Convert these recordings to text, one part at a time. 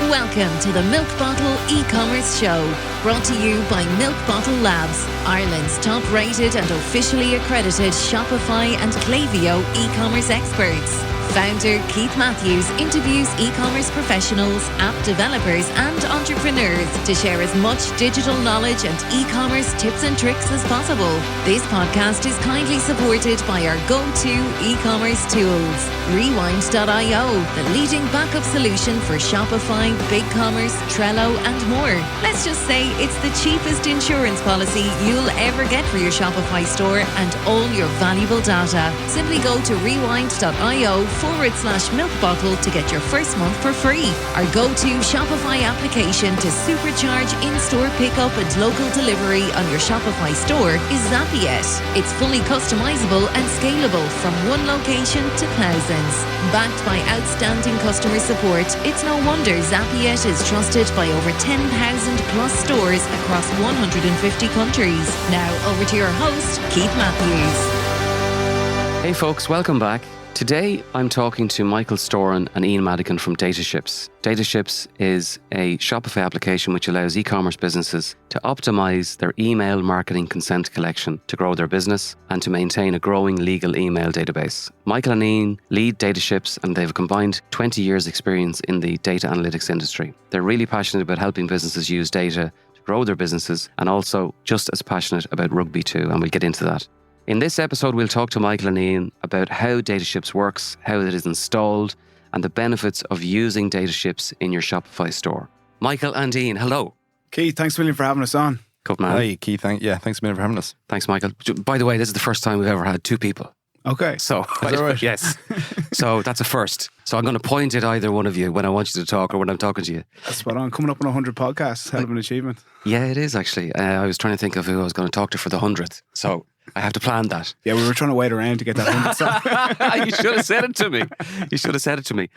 Welcome to the Milk Bottle e-commerce show, brought to you by Milk Bottle Labs, Ireland's top-rated and officially accredited Shopify and Klaviyo e-commerce experts. Founder Keith Matthews interviews e-commerce professionals, app developers and entrepreneurs to share as much digital knowledge and e-commerce tips and tricks as possible. This podcast is kindly supported by our go-to e-commerce tools, Rewind.io, the leading backup solution for Shopify, BigCommerce, Trello and more. Let's just say it's the cheapest insurance policy you'll ever get for your Shopify store and all your valuable data. Simply go to rewind.io/milk bottle to get your first month for free. Our go-to Shopify application to supercharge in-store pickup and local delivery on your Shopify store is Zapiet. It's fully customizable and scalable from one location to thousands. Backed by outstanding customer support, it's no wonder Zapiet is trusted by over 10,000 plus stores across 150 countries. Now over to your host, Keith Matthews. Hey folks, welcome back. Today, I'm talking to Michael Storan and Ian Madigan from Dataships. Dataships is a Shopify application which allows e-commerce businesses to optimize their email marketing consent collection to grow their business and to maintain a growing legal email database. Michael and Ian lead Dataships and they've combined 20 years experience in the data analytics industry. They're really passionate about helping businesses use data to grow their businesses and also just as passionate about rugby too, and we'll get into that. In this episode, we'll talk to Michael and Ian about how Dataships works, how it is installed, and the benefits of using Dataships in your Shopify store. Michael and Ian, hello. Keith, thanks a million for having us on. Good man. Hey, Keith, thanks a million for having us. Thanks, Michael. By the way, this is the first time we've ever had two people. Okay. So, Is that right? Yes. So that's a first. So I'm going to point at either one of you when I want you to talk or when I'm talking to you. That's spot on. Coming up on 100 podcasts, hell of an achievement. Yeah, it is actually. I was trying to think of who I was going to talk to for the 100th. So I have to plan that. Yeah, we were trying to wait around to get that 100 song. You should have said it to me.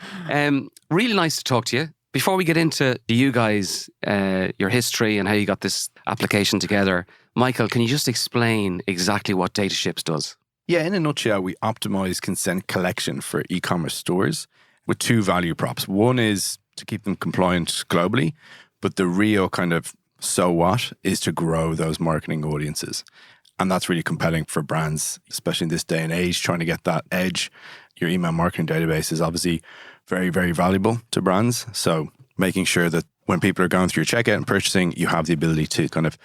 Really nice to talk to you. Before we get into you guys, your history and how you got this application together, Michael, can you just explain exactly what Dataships does? Yeah, in a nutshell, we optimize consent collection for e-commerce stores with two value props. One is to keep them compliant globally, but the real kind of so what is to grow those marketing audiences. And that's really compelling for brands, especially in this day and age, trying to get that edge. Your email marketing database is obviously very, very valuable to brands. So making sure that when people are going through your checkout and purchasing, you have the ability to kind of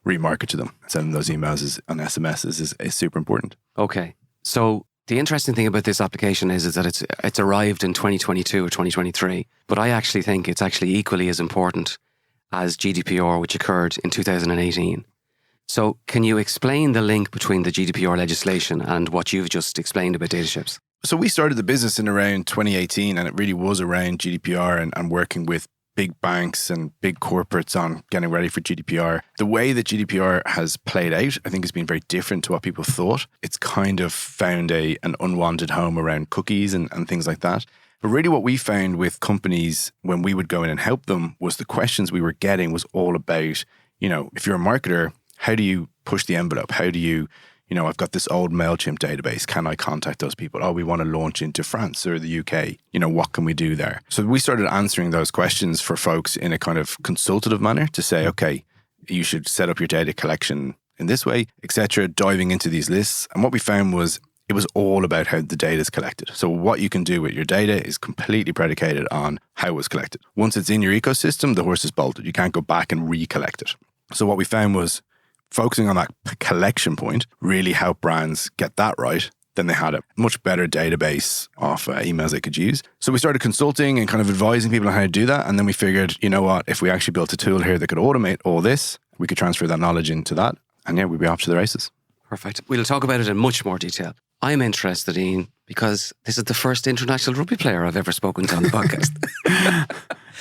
remarket to them. Sending those emails on SMSs is super important. Okay. So the interesting thing about this application is that it's arrived in 2022 or 2023, but I actually think it's actually equally as important as GDPR, which occurred in 2018. So can you explain the link between the GDPR legislation and what you've just explained about Dataships? So we started the business in around 2018, and it really was around GDPR and working with big banks and big corporates on getting ready for GDPR. The way that GDPR has played out, I think, has been very different to what people thought. It's kind of found an unwanted home around cookies and things like that. But really what we found with companies when we would go in and help them was the questions we were getting was all about, if you're a marketer, how do you push the envelope? How do you, I've got this old MailChimp database. Can I contact those people? Oh, we want to launch into France or the UK. What can we do there? So we started answering those questions for folks in a kind of consultative manner to say, okay, you should set up your data collection in this way, etc., diving into these lists. And what we found was it was all about how the data is collected. So what you can do with your data is completely predicated on how it was collected. Once it's in your ecosystem, the horse is bolted. You can't go back and recollect it. So what we found was focusing on that collection point really helped brands get that right. Then they had a much better database of emails they could use. So we started consulting and kind of advising people on how to do that. And then we figured, if we actually built a tool here that could automate all this, we could transfer that knowledge into that. And yeah, we'd be off to the races. Perfect. We'll talk about it in much more detail. I'm interested, Ian, because this is the first international rugby player I've ever spoken to on the podcast.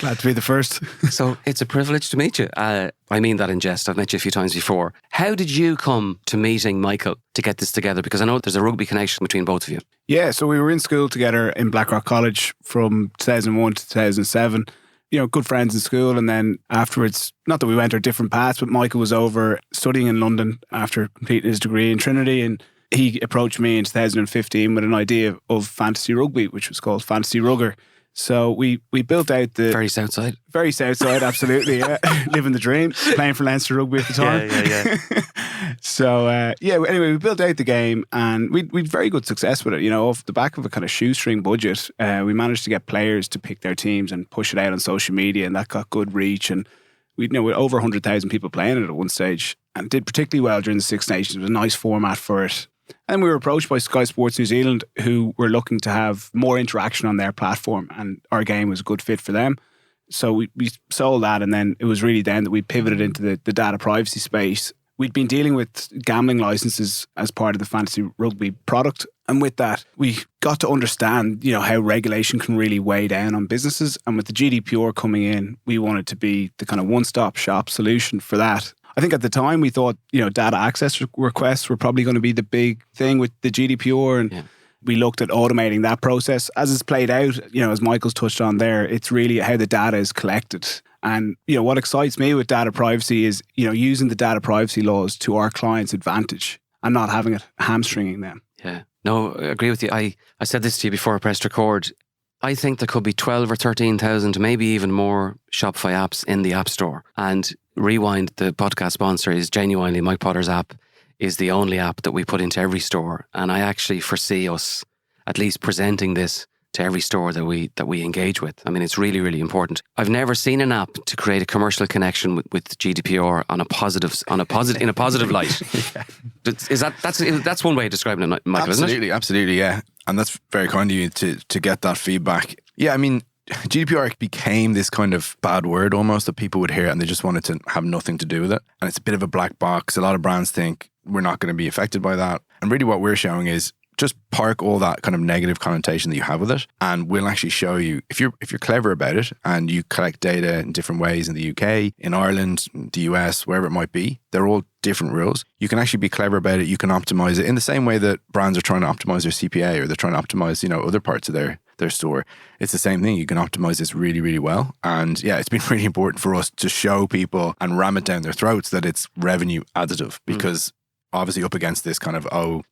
Glad to be the first. So it's a privilege to meet you. I mean that in jest. I've met you a few times before. How did you come to meeting Michael to get this together? Because I know there's a rugby connection between both of you. Yeah, so we were in school together in Blackrock College from 2001 to 2007. Good friends in school. And then afterwards, not that we went our different paths, but Michael was over studying in London after completing his degree in Trinity. And he approached me in 2015 with an idea of fantasy rugby, which was called Fantasy Rugger. So we built out the Very south side. very south side, absolutely. Yeah. Living the dream, playing for Leinster Rugby at the time. Yeah. So anyway, we built out the game and we'd very good success with it. Off the back of a kind of shoestring budget, we managed to get players to pick their teams and push it out on social media, and that got good reach. And we with over 100,000 people playing it at one stage, and did particularly well during the Six Nations. It was a nice format for it. And we were approached by Sky Sports New Zealand, who were looking to have more interaction on their platform, and our game was a good fit for them. So we sold that, and then it was really then that we pivoted into the data privacy space. We'd been dealing with gambling licenses as part of the fantasy rugby product. And with that, we got to understand, how regulation can really weigh down on businesses. And with the GDPR coming in, we wanted to be the kind of one-stop shop solution for that. I think at the time we thought, data access requests were probably going to be the big thing with the GDPR. And we looked at automating that process. As it's played out, as Michael's touched on there, it's really how the data is collected. And, what excites me with data privacy is, using the data privacy laws to our clients' advantage and not having it hamstringing them. Yeah. No, I agree with you. I said this to you before I pressed record. I think there could be 12 or 13,000, maybe even more Shopify apps in the App Store. And Rewind, the podcast sponsor, is genuinely, Mike Potter's app is the only app that we put into every store. And I actually foresee us at least presenting this to every store that we engage with. I mean, it's really, really important. I've never seen an app to create a commercial connection with GDPR in a positive light. Is that's one way of describing it, Michael, absolutely, isn't it? Absolutely, yeah. And that's very kind of you to get that feedback. Yeah, I mean, GDPR became this kind of bad word almost that people would hear and they just wanted to have nothing to do with it. And it's a bit of a black box. A lot of brands think we're not going to be affected by that. And really what we're showing is just park all that kind of negative connotation that you have with it, and we'll actually show you if you're clever about it and you collect data in different ways in the UK, in Ireland, the US, wherever it might be. They're all different rules. You can actually be clever about it. You can optimize it in the same way that brands are trying to optimize their CPA, or they're trying to optimize, other parts of their store. It's the same thing. You can optimize this really, really well. And yeah, it's been really important for us to show people and ram it down their throats that it's revenue additive, because obviously up against this kind of,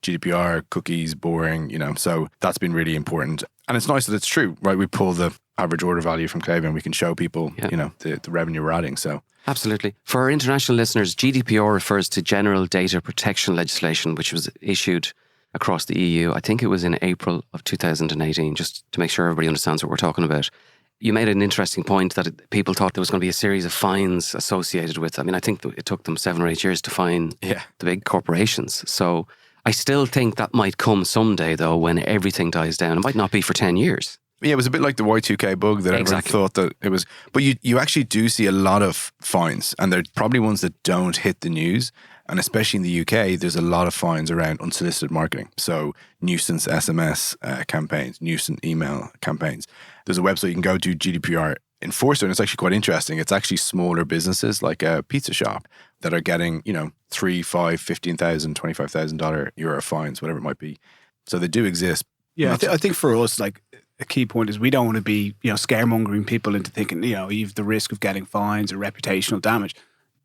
GDPR, cookies, boring, so that's been really important. And it's nice that it's true, right? We pull the average order value from Klaviyo and we can show people, the revenue we're adding. So absolutely. For our international listeners, GDPR refers to General Data Protection Legislation, which was issued across the EU. I think it was in April of 2018, just to make sure everybody understands what we're talking about. You made an interesting point that people thought there was going to be a series of fines associated with. I mean, I think it took them 7 or 8 years to fine the big corporations. So I still think that might come someday, though, when everything dies down. It might not be for 10 years. Yeah, it was a bit like the Y2K bug that everyone thought that it was. But you actually do see a lot of fines, and they're probably ones that don't hit the news. And especially in the UK, there's a lot of fines around unsolicited marketing. So nuisance SMS campaigns, nuisance email campaigns. There's a website you can go to, GDPR Enforcer, and it's actually quite interesting. It's actually smaller businesses like a pizza shop that are getting, $3,000, $5,000, $15,000, $25,000 euro fines, whatever it might be. So they do exist. Yeah, I think for us, like, a key point is we don't want to be, scaremongering people into thinking, you've the risk of getting fines or reputational damage.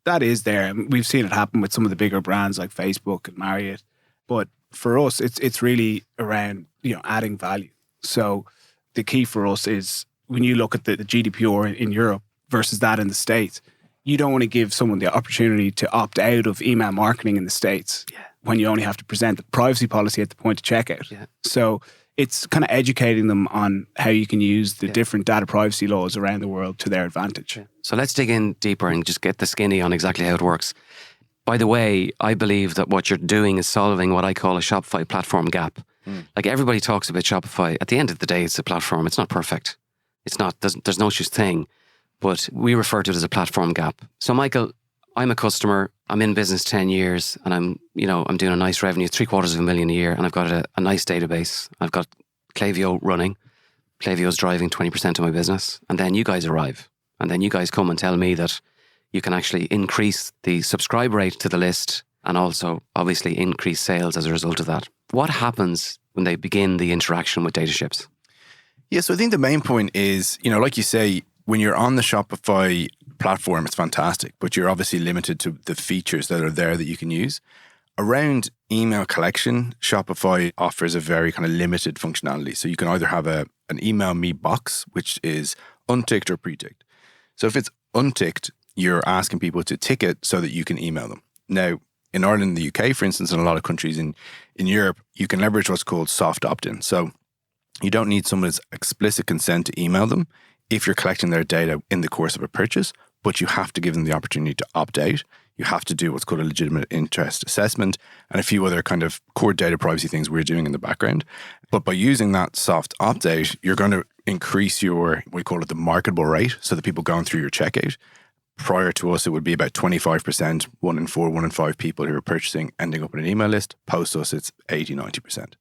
That is there. And we've seen it happen with some of the bigger brands like Facebook and Marriott. But for us, it's really around, adding value. So the key for us is when you look at the GDPR in Europe versus that in the States, you don't want to give someone the opportunity to opt out of email marketing in the States when you only have to present the privacy policy at the point of checkout. Yeah. So it's kind of educating them on how you can use the different data privacy laws around the world to their advantage. Yeah. So let's dig in deeper and just get the skinny on exactly how it works. By the way, I believe that what you're doing is solving what I call a Shopify platform gap. Like everybody talks about Shopify. At the end of the day, it's a platform. It's not perfect. It's not, there's no such thing, but we refer to it as a platform gap. So Michael, I'm a customer. I'm in business 10 years and I'm doing a nice revenue, $750,000 a year. And I've got a nice database. I've got Klaviyo running. Klaviyo's driving 20% of my business. And then you guys arrive. And then you guys come and tell me that you can actually increase the subscribe rate to the list and also obviously increase sales as a result of that. What happens when they begin the interaction with Dataships? Yeah, so I think the main point is, like you say, when you're on the Shopify platform, it's fantastic, but you're obviously limited to the features that are there that you can use. Around email collection, Shopify offers a very kind of limited functionality. So you can either have an email me box, which is unticked or pre-ticked. So if it's unticked, you're asking people to tick it so that you can email them. Now, in Ireland and the UK, for instance, and a lot of countries in Europe, you can leverage what's called soft opt-in. So you don't need someone's explicit consent to email them if you're collecting their data in the course of a purchase, but you have to give them the opportunity to opt out. You have to do what's called a legitimate interest assessment and a few other kind of core data privacy things we're doing in the background. But by using that soft opt-out, you're going to increase your, we call it the marketable rate, so the people going through your checkout. Prior to us, it would be about 25%, 1 in 4, 1 in 5 people who are purchasing ending up in an email list. Post us, it's 80, 90%.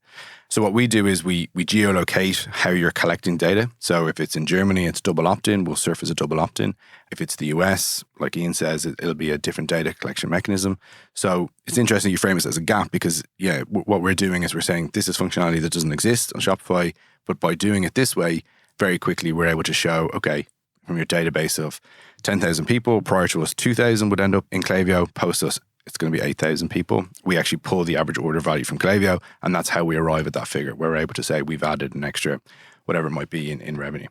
So what we do is we geolocate how you're collecting data. So if it's in Germany, it's double opt-in, we'll surface a double opt-in. If it's the US, like Ian says, it'll be a different data collection mechanism. So it's interesting you frame it as a gap because, what we're doing is we're saying this is functionality that doesn't exist on Shopify, but by doing it this way, very quickly we're able to show, okay, from your database of 10,000 people, prior to us 2,000 would end up in Klaviyo, post us it's going to be 8,000 people. We actually pull the average order value from Klaviyo, and that's how we arrive at that figure. We're able to say we've added an extra, whatever it might be in revenue.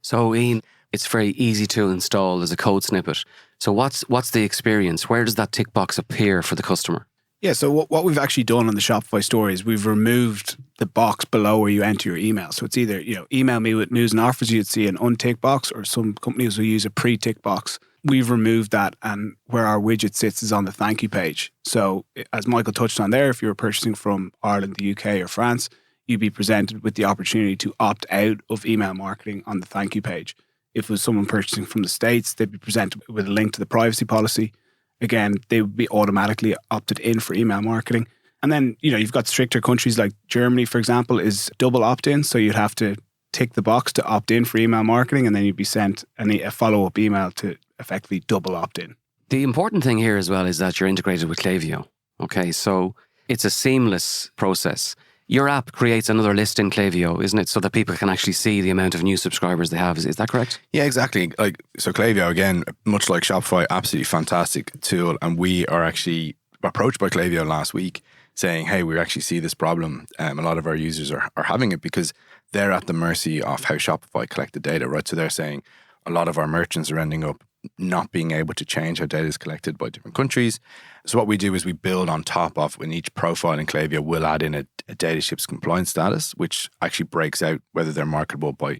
So Ian, it's very easy to install as a code snippet. So what's the experience? Where does that tick box appear for the customer? Yeah, so what we've actually done on the Shopify store is we've removed the box below where you enter your email. So it's either, email me with news and offers, you'd see an untick box, or some companies will use a pre-tick box. We've removed that, and where our widget sits is on the thank you page. So as Michael touched on there, if you were purchasing from Ireland, the UK or France, you'd be presented with the opportunity to opt out of email marketing on the thank you page. If it was someone purchasing from the States, they'd be presented with a link to the privacy policy. Again, they would be automatically opted in for email marketing. And then, you've got stricter countries like Germany, for example, is double opt-in. So you'd have to tick the box to opt in for email marketing, and then you'd be sent a follow-up email to effectively double opt-in. The important thing here as well is that you're integrated with Klaviyo. Okay, so it's a seamless process. Your app creates another list in Klaviyo, isn't it? So that people can actually see the amount of new subscribers they have. Is that correct? Yeah, exactly. So Klaviyo, again, much like Shopify, absolutely fantastic tool. And we are actually approached by Klaviyo last week saying, hey, we actually see this problem. A lot of our users are having it because they're at the mercy of how Shopify collect the data, right? So they're saying a lot of our merchants are ending up not being able to change how data is collected by different countries. So what we do is we build on top of, in each profile in Klaviyo, we'll add in a Dataships compliance status, which actually breaks out whether they're marketable by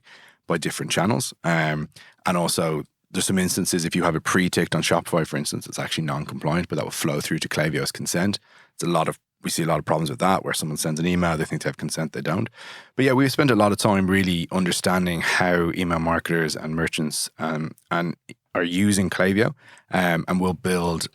different channels. And also there's some instances, if you have a pre-ticked on Shopify, for instance, it's actually non-compliant, but that will flow through to Klaviyo's consent. We see a lot of problems with that, where someone sends an email, they think they have consent, they don't. But yeah, we've spent a lot of time really understanding how email marketers and merchants and are using Klaviyo, and we'll build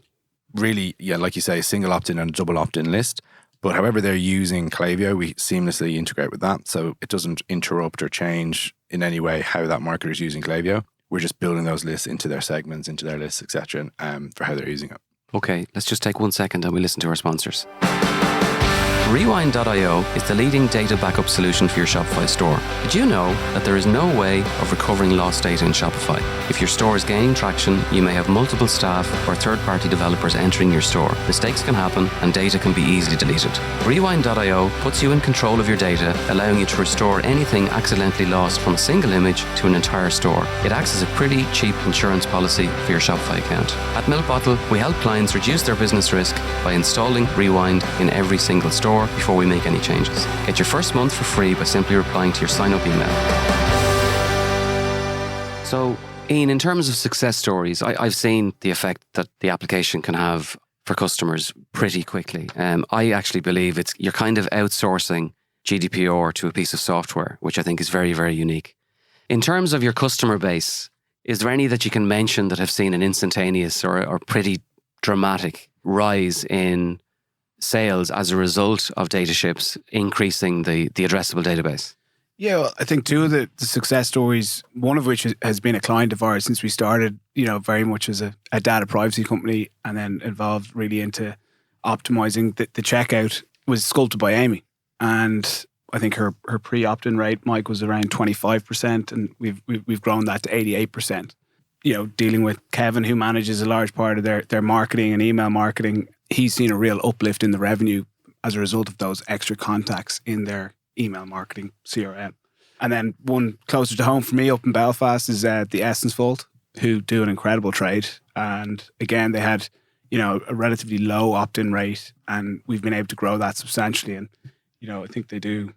really, like you say, a single opt-in and a double opt-in list. But however they're using Klaviyo, we seamlessly integrate with that, so it doesn't interrupt or change in any way how that marketer is using Klaviyo. We're just building those lists into their segments, into their lists, etc., for how they're using it. Okay, let's just take 1 second and we listen to our sponsors. Rewind.io is the leading data backup solution for your Shopify store. Did you know that there is no way of recovering lost data in Shopify? If your store is gaining traction, you may have multiple staff or third-party developers entering your store. Mistakes can happen and data can be easily deleted. Rewind.io puts you in control of your data, allowing you to restore anything accidentally lost from a single image to an entire store. It acts as a pretty cheap insurance policy for your Shopify account. At Milk Bottle, we help clients reduce their business risk by installing Rewind in every single store before we make any changes. Get your first month for free by simply replying to your sign-up email. So, Ian, in terms of success stories, I've seen the effect that the application can have for customers pretty quickly. I actually believe you're kind of outsourcing GDPR to a piece of software, which I think is very, very unique. In terms of your customer base, is there any that you can mention that have seen an instantaneous or pretty dramatic rise in sales as a result of Dataships increasing the addressable database? Yeah, well, I think two of the success stories, one of which has been a client of ours since we started, very much as a data privacy company, and then evolved really into optimizing the checkout, was Sculpted by Amy. And I think her pre-opt-in rate, Mike, was around 25%, and we've grown that to 88%. Dealing with Kevin, who manages a large part of their marketing and email marketing, he's seen a real uplift in the revenue as a result of those extra contacts in their email marketing CRM. And then one closer to home for me up in Belfast is the Essence Vault, who do an incredible trade. And again, they had, a relatively low opt-in rate, and we've been able to grow that substantially. And, I think they do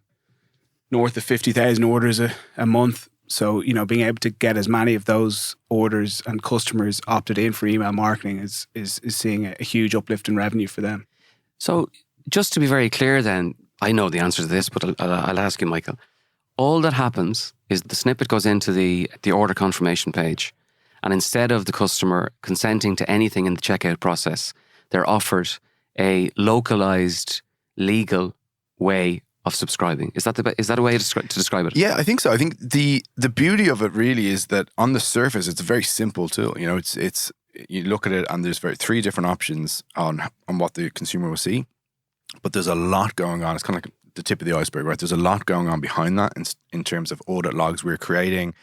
north of 50,000 orders a month. So, being able to get as many of those orders and customers opted in for email marketing is seeing a huge uplift in revenue for them. So just to be very clear then, I know the answer to this, but I'll ask you, Michael. All that happens is the snippet goes into the order confirmation page, and instead of the customer consenting to anything in the checkout process, they're offered a localized, legal way of subscribing. Is that a way to describe it? Yeah, I think so. I think the beauty of it really is that on the surface, it's a very simple tool. It's you look at it and there's three different options on what the consumer will see, but there's a lot going on. It's kind of like the tip of the iceberg, right? There's a lot going on behind that in terms of audit logs we're creating,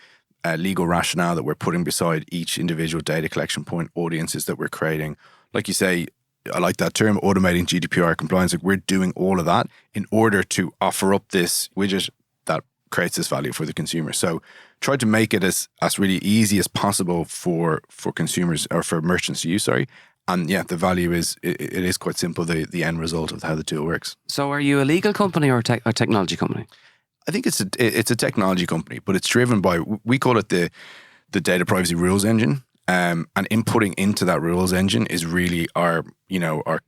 legal rationale that we're putting beside each individual data collection point, audiences that we're creating. Like you say, I like that term, automating GDPR compliance. Like we're doing all of that in order to offer up this widget that creates this value for the consumer. So try to make it as really easy as possible for consumers or for merchants to use, sorry. And yeah, the value is, it is quite simple, the end result of how the tool works. So are you a legal company or a technology company? I think it's a technology company, but it's driven by, we call it the data privacy rules engine. And inputting into that rules engine is really our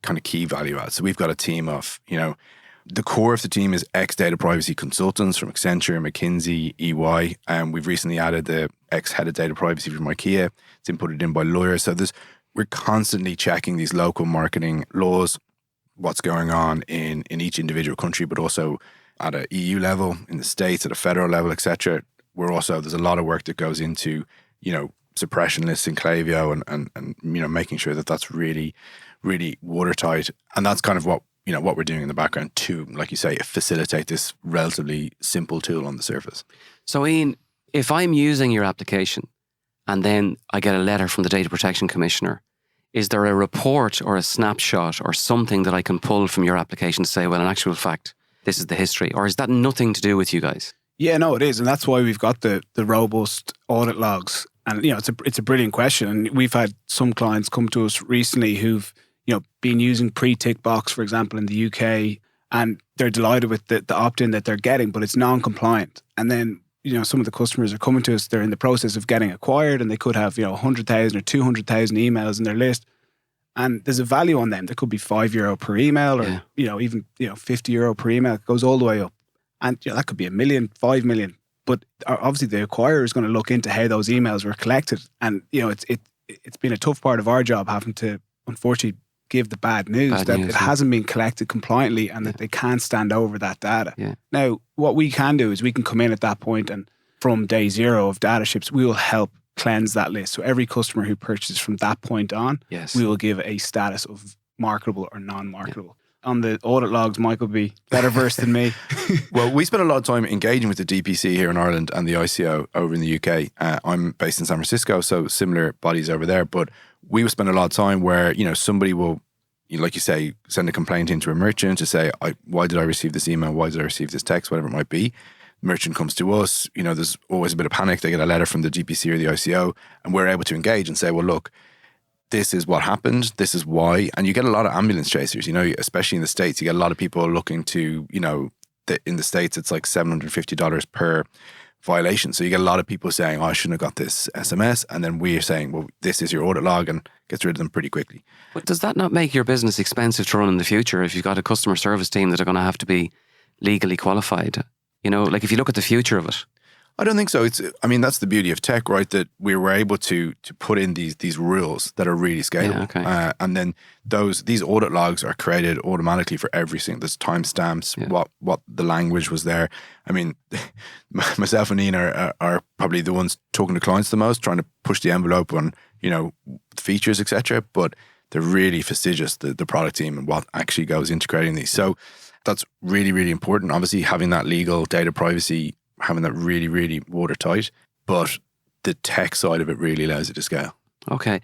kind of key value add. So we've got a team of, the core of the team is ex-data privacy consultants from Accenture, McKinsey, EY. And we've recently added the ex-head of data privacy from IKEA. It's inputted in by lawyers. So we're constantly checking these local marketing laws, what's going on in each individual country, but also at an EU level, in the States, at a federal level, etc. There's a lot of work that goes into, suppression lists in Klaviyo and making sure that that's really, really watertight. And that's kind of what we're doing in the background to, like you say, facilitate this relatively simple tool on the surface. So Ian, if I'm using your application and then I get a letter from the Data Protection Commissioner, is there a report or a snapshot or something that I can pull from your application to say, well, in actual fact, this is the history? Or is that nothing to do with you guys? Yeah, no, it is. And that's why we've got the robust audit logs. And, it's a brilliant question. And we've had some clients come to us recently who've, been using pre-tick box, for example, in the UK, and they're delighted with the opt-in that they're getting, but it's non-compliant. And then, some of the customers are coming to us, they're in the process of getting acquired and they could have, 100,000 or 200,000 emails in their list. And there's a value on them. There could be €5 per email or, even, €50 per email. It goes all the way up. And that could be 1 million, 5 million. But obviously the acquirer is going to look into how those emails were collected. And, it's been a tough part of our job having to, unfortunately, give the bad news that it hasn't been collected compliantly and that they can't stand over that data. Yeah. Now, what we can do is we can come in at that point and from day zero of Dataships, we will help cleanse that list. So every customer who purchases from that point on, we will give a status of marketable or non-marketable. Yeah. On the audit logs, Mike will be better versed than me. Well, we spend a lot of time engaging with the DPC here in Ireland and the ICO over in the UK. I'm based in San Francisco, so similar bodies over there. But we will spend a lot of time where, somebody will, like you say, send a complaint into a merchant to say, why did I receive this email? Why did I receive this text? Whatever it might be. Merchant comes to us, there's always a bit of panic. They get a letter from the DPC or the ICO and we're able to engage and say, well, look, this is what happened. This is why. And you get a lot of ambulance chasers, especially in the States. You get a lot of people looking to, in the States, it's like $750 per violation. So you get a lot of people saying, I shouldn't have got this SMS. And then we are saying, well, this is your audit log, and gets rid of them pretty quickly. But does that not make your business expensive to run in the future if you've got a customer service team that are going to have to be legally qualified? If you look at the future of it. I don't think so. That's the beauty of tech, right? That we were able to put in these rules that are really scalable. Yeah, okay. And then these audit logs are created automatically for every single. There's timestamps, what the language was there. Myself and Ian are probably the ones talking to clients the most, trying to push the envelope on, features, etc. But they're really fastidious, the product team, and what actually goes into creating these. So that's really, really important. Obviously, having that legal data privacy, having that really, really watertight, but the tech side of it really allows it to scale. Okay.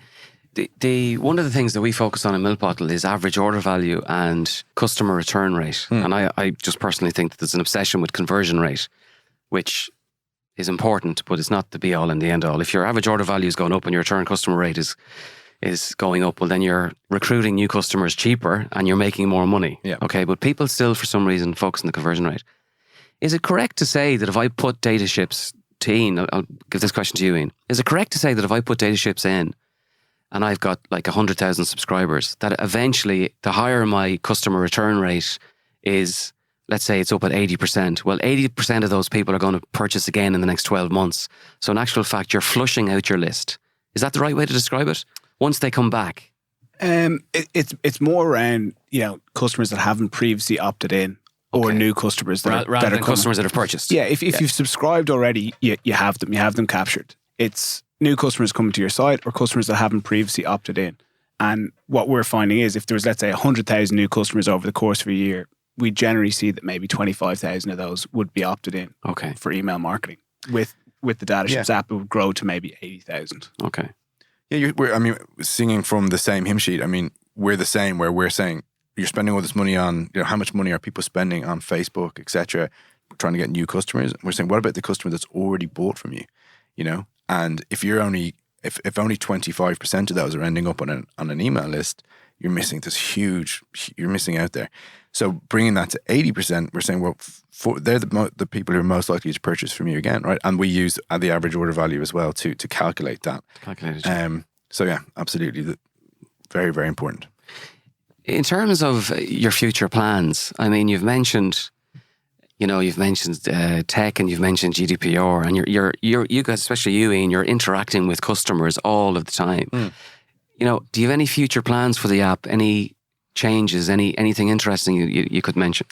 the one of the things that we focus on in Milk Bottle is average order value and customer return rate. And I just personally think that there's an obsession with conversion rate, which is important, but it's not the be all and the end all. If your average order value is going up and your return customer rate is going up, well, then you're recruiting new customers cheaper and you're making more money. Yeah. Okay, but people still, for some reason, focus on the conversion rate. Is it correct to say that if I put Dataships to Ian, I'll give this question to you, Ian. Is it correct to say that if I put Dataships in and I've got like 100,000 subscribers, that eventually the higher my customer return rate is, let's say it's up at 80%. Well, 80% of those people are going to purchase again in the next 12 months. So in actual fact, you're flushing out your list. Is that the right way to describe it? Once they come back? It's more around, customers that haven't previously opted in. Or new customers that rather are than customers that have purchased. Yeah, if you've subscribed already, you have them captured. It's new customers coming to your site or customers that haven't previously opted in. And what we're finding is if there was, let's say, 100,000 new customers over the course of a year, we generally see that maybe 25,000 of those would be opted in for email marketing. With the Dataships app, it would grow to maybe 80,000. Okay. Yeah, singing from the same hymn sheet. I mean, we're the same where we're saying, you're spending all this money on, how much money are people spending on Facebook, etc., trying to get new customers. We're saying, what about the customer that's already bought from you? And if you're only, if only 25% of those are ending up on an email list, you're missing you're missing out there. So bringing that to 80%, we're saying, well, they're the people who are most likely to purchase from you again, right? And we use the average order value as well to calculate that. So yeah, absolutely, very, very important. In terms of your future plans, I mean, you've mentioned tech and you've mentioned GDPR, and you guys, especially you, Ian, you're interacting with customers all of the time. Do you have any future plans for the app? Any changes? Anything interesting you could mention?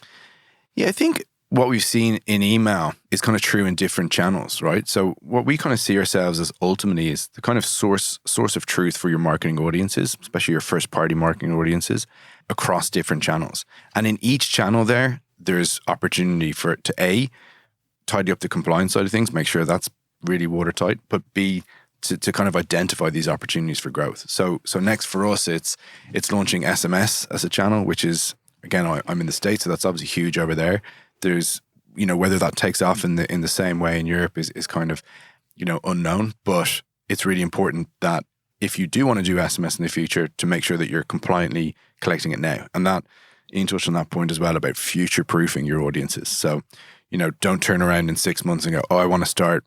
Yeah, I think what we've seen in email is kind of true in different channels, right? So what we kind of see ourselves as ultimately is the kind of source of truth for your marketing audiences, especially your first party marketing audiences, across different channels. And in each channel there's opportunity for it to A, tidy up the compliance side of things, make sure that's really watertight, but B, to kind of identify these opportunities for growth. So next for us, it's launching SMS as a channel, which is, again, I'm in the States, so that's obviously huge over there. There's, whether that takes off in the same way in Europe is kind of, unknown, but it's really important that if you do want to do SMS in the future, to make sure that you're compliantly collecting it now. And that, Ian touched on that point as well about future-proofing your audiences. So, don't turn around in 6 months and go, I want to start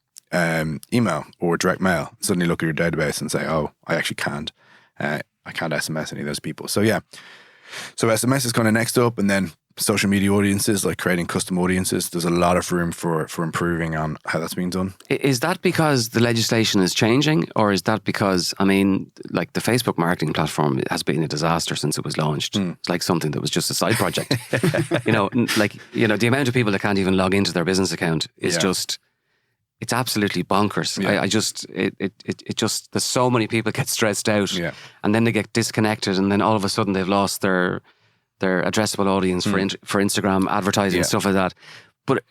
email or direct mail. Suddenly look at your database and say, I actually can't. I can't SMS any of those people. So yeah. So SMS is kind of next up, and then social media audiences, like creating custom audiences. There's a lot of room for improving on how that's being done. Is that because the legislation is changing, or is that because, like the Facebook marketing platform has been a disaster since it was launched? It's like something that was just a side project. The amount of people that can't even log into their business account is just, it's absolutely bonkers. Yeah. There's so many people get stressed out, and then they get disconnected, and then all of a sudden they've lost their addressable audience for Instagram advertising and stuff like that. But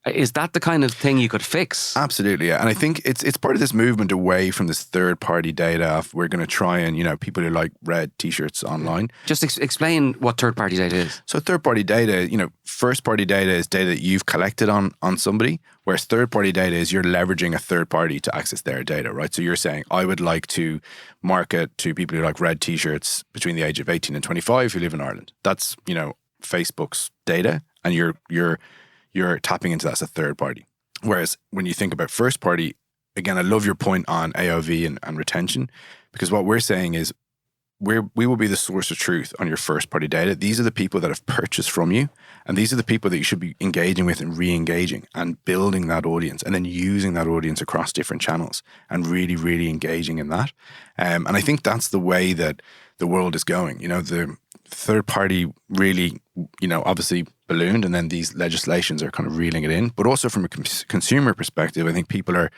is that the kind of thing you could fix? Absolutely, yeah. And I think it's part of this movement away from this third-party data of we're going to try and, people who like red t-shirts online. Just explain what third-party data is. So third-party data, first-party data is data that you've collected on somebody, whereas third-party data is you're leveraging a third party to access their data, right? So you're saying, I would like to market to people who like red t-shirts between the age of 18 and 25 who live in Ireland. That's, Facebook's data, and you're tapping into that as a third party. Whereas when you think about first party, again, I love your point on AOV and retention, because what we're saying is we will be the source of truth on your first party data. These are the people that have purchased from you, and these are the people that you should be engaging with and re-engaging and building that audience, and then using that audience across different channels and really, really engaging in that. And I think that's the way that the world is going. The third party really, obviously ballooned, and then these legislations are kind of reeling it in. But also from a consumer perspective, I think people are,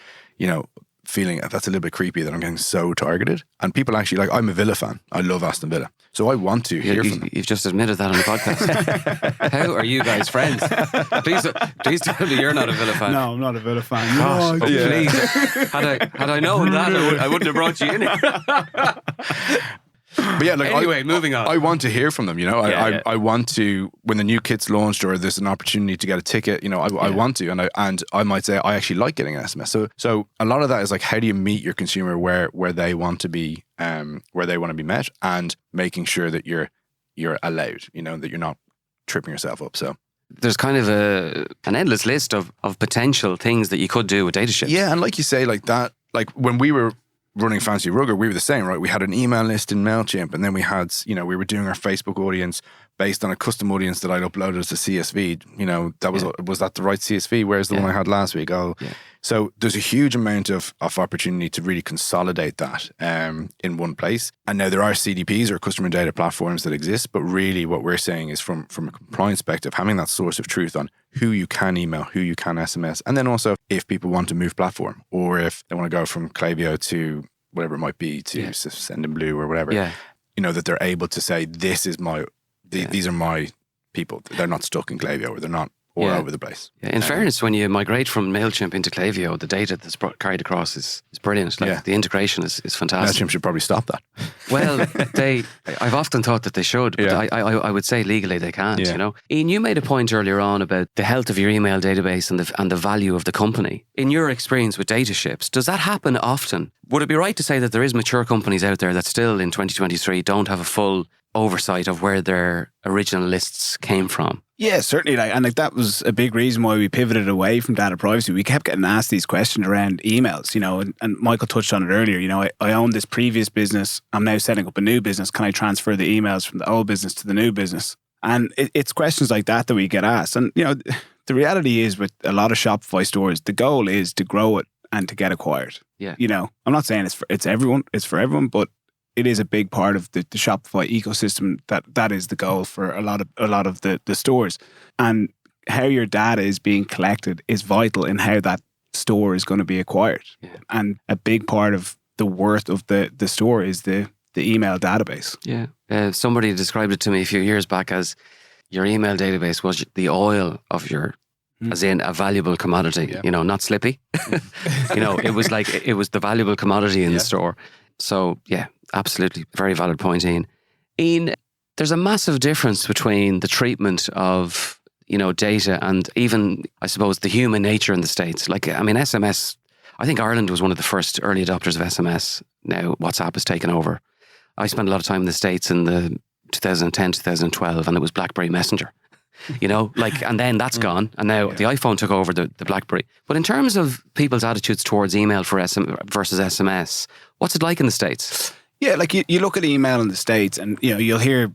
feeling that's a little bit creepy that I'm getting so targeted. And people actually, I'm a Villa fan. I love Aston Villa. So I want to hear from them. You've just admitted that on the podcast. How are you guys friends? Please tell me you're not a Villa fan. No, I'm not a Villa fan. Gosh, please. Had I known that, I wouldn't have brought you in here. But yeah, like Anyway, moving on. I want to hear from them. You know, I want to, when the new kit's launched or there's an opportunity to get a ticket. You know, I want to, and I might say I actually like getting an SMS. So a lot of that is like, how do you meet your consumer where they want to be, where they want to be met, and making sure that you're allowed. You know, that you're not tripping yourself up. So there's kind of an endless list of potential things that you could do with Dataships. Yeah, and like you say, like that, like when we were running Fancy Rugger, we were the same, right? We had an email list in MailChimp, and then we had, we were doing our Facebook audience based on a custom audience that I'd uploaded as a CSV. You know, that was that the right CSV? Where's the one I had last week? So there's a huge amount of opportunity to really consolidate that in one place. And now there are CDPs or customer data platforms that exist, but really what we're saying is from a compliance perspective, having that source of truth on who you can email, who you can SMS, and then also if people want to move platform, or if they want to go from Klaviyo to whatever it might be to Sendinblue or whatever, you know, that they're able to say, this is these are my people. They're not stuck in Klaviyo, or they're not all over the place. Yeah. In fairness, when you migrate from MailChimp into Klaviyo, the data that's carried across is brilliant. Like the integration is fantastic. MailChimp should probably stop that. Well, I've often thought that they should, but I would say legally they can't, you know. Ian, you made a point earlier on about the health of your email database and the value of the company. In your experience with Dataships, does that happen often? Would it be right to say that there is mature companies out there that still in 2023 don't have a full oversight of where their original lists came from? Yeah, certainly. And that was a big reason why we pivoted away from data privacy. We kept getting asked these questions around emails, you know, and Michael touched on it earlier. You know, I own this previous business. I'm now setting up a new business. Can I transfer the emails from the old business to the new business? And it's questions like that we get asked. And, you know, the reality is with a lot of Shopify stores, the goal is to grow it and to get acquired. Yeah. You know, I'm not saying it's everyone, it's for everyone, but it is a big part of the Shopify ecosystem that is the goal for a lot of the stores. And how your data is being collected is vital in how that store is going to be acquired. Yeah. And a big part of the worth of the store is the email database. Yeah. Somebody described it to me a few years back as your email database was the oil of your, as in a valuable commodity, you know, not slippy. You know, it was the valuable commodity in the store. So yeah, absolutely. Very valid point, Ian. Ian, there's a massive difference between the treatment of, you know, data and even, I suppose, the human nature in the States. Like, I mean, SMS, I think Ireland was one of the first early adopters of SMS. Now WhatsApp has taken over. I spent a lot of time in the States in the 2010, 2012, and it was BlackBerry Messenger. You know, like, and then that's gone, and now the iPhone took over the BlackBerry. But in terms of people's attitudes towards email versus SMS, what's it like in the States? Yeah, like you look at email in the States, and you know you'll hear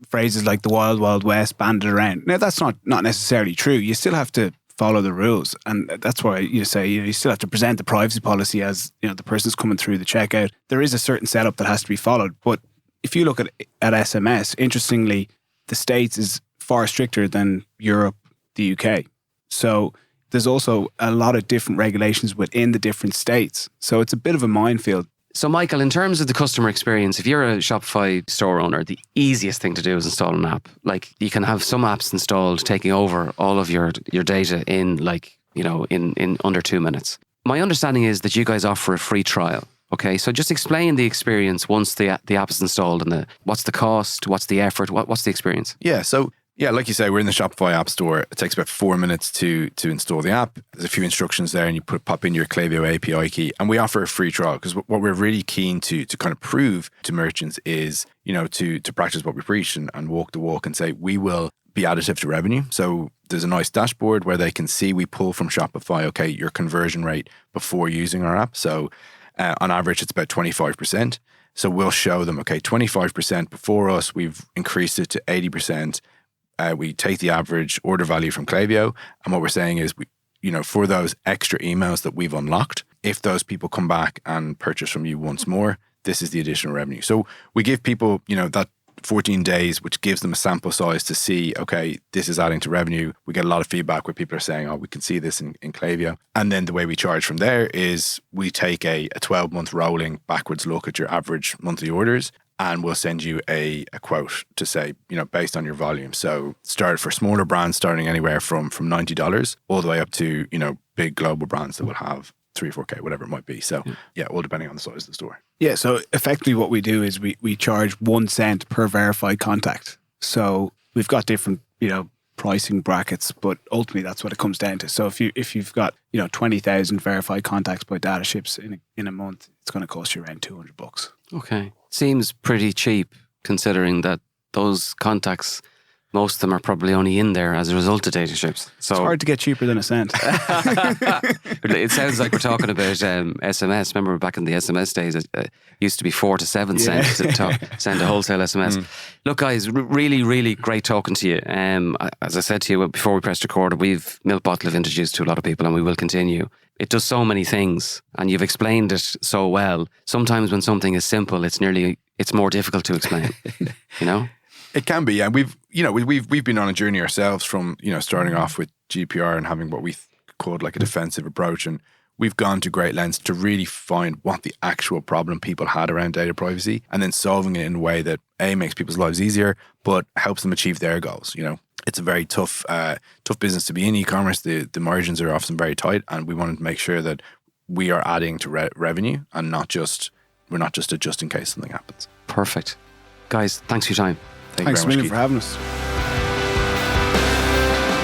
phrases like the Wild Wild West banded around. Now that's not necessarily true. You still have to follow the rules, and that's why you say you still have to present the privacy policy as the person's coming through the checkout. There is a certain setup that has to be followed. But if you look at SMS, interestingly, the States is far stricter than Europe, the UK. So there's also a lot of different regulations within the different states. So it's a bit of a minefield. So Michael, in terms of the customer experience, if you're a Shopify store owner, the easiest thing to do is install an app. Like, you can have some apps installed taking over all of your data in in under 2 minutes. My understanding is that you guys offer a free trial. Okay, so just explain the experience once the app is installed, and what's the cost, what's the effort, what's the experience? Yeah, like you say, we're in the Shopify App Store. It takes about 4 minutes to install the app. There's a few instructions there, and you pop in your Klaviyo API key. And we offer a free trial because what we're really keen to kind of prove to merchants is, to practice what we preach and walk the walk and say we will be additive to revenue. So there's a nice dashboard where they can see we pull from Shopify, okay, your conversion rate before using our app. So on average, it's about 25%. So we'll show them, okay, 25% before us, we've increased it to 80%. We take the average order value from Klaviyo, and what we're saying is, for those extra emails that we've unlocked, if those people come back and purchase from you once more, this is the additional revenue. So we give people, that 14 days, which gives them a sample size to see, okay, this is adding to revenue. We get a lot of feedback where people are saying, oh, we can see this in Klaviyo. And then the way we charge from there is we take a 12-month rolling backwards look at your average monthly orders, and we'll send you a quote to say, based on your volume. So start for smaller brands starting anywhere from $90 all the way up to, big global brands that will have 3 or 4K, whatever it might be. So yeah, all depending on the size of the store. Yeah, so effectively what we do is we charge 1 cent per verified contact. So we've got different, pricing brackets, but ultimately that's what it comes down to. So if you've got 20,000 verified contacts by Dataships in a month, it's going to cost you around $200. Okay, seems pretty cheap considering that those contacts, most of them are probably only in there as a result of Dataships. So it's hard to get cheaper than a cent. It sounds like we're talking about SMS. Remember back in the SMS days, it used to be 4 to 7 cents to send a wholesale SMS. Look, guys, really, really great talking to you. As I said to you before we pressed record, Milk Bottle have introduced to a lot of people, and we will continue. It does so many things, and you've explained it so well. Sometimes when something is simple, it's more difficult to explain. It can be, and we've been on a journey ourselves from starting off with GDPR and having what we called like a defensive approach, and we've gone to great lengths to really find what the actual problem people had around data privacy, and then solving it in a way that makes people's lives easier, but helps them achieve their goals. It's a very tough business to be in e-commerce. The margins are often very tight, and we wanted to make sure that we are adding to revenue and we're not just adjusting in case something happens. Perfect, guys. Thanks for your time. Thanks a million for having us.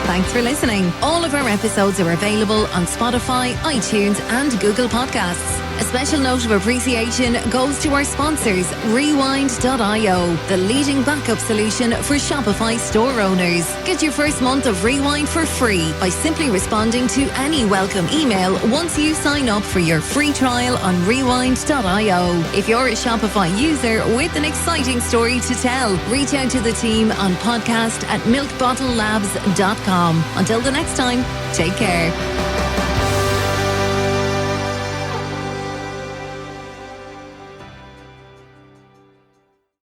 Thanks for listening. All of our episodes are available on Spotify, iTunes, and Google Podcasts. A special note of appreciation goes to our sponsors, Rewind.io, the leading backup solution for Shopify store owners. Get your first month of Rewind for free by simply responding to any welcome email once you sign up for your free trial on Rewind.io. If you're a Shopify user with an exciting story to tell, reach out to the team on podcast@milkbottlelabs.com. Until the next time, take care.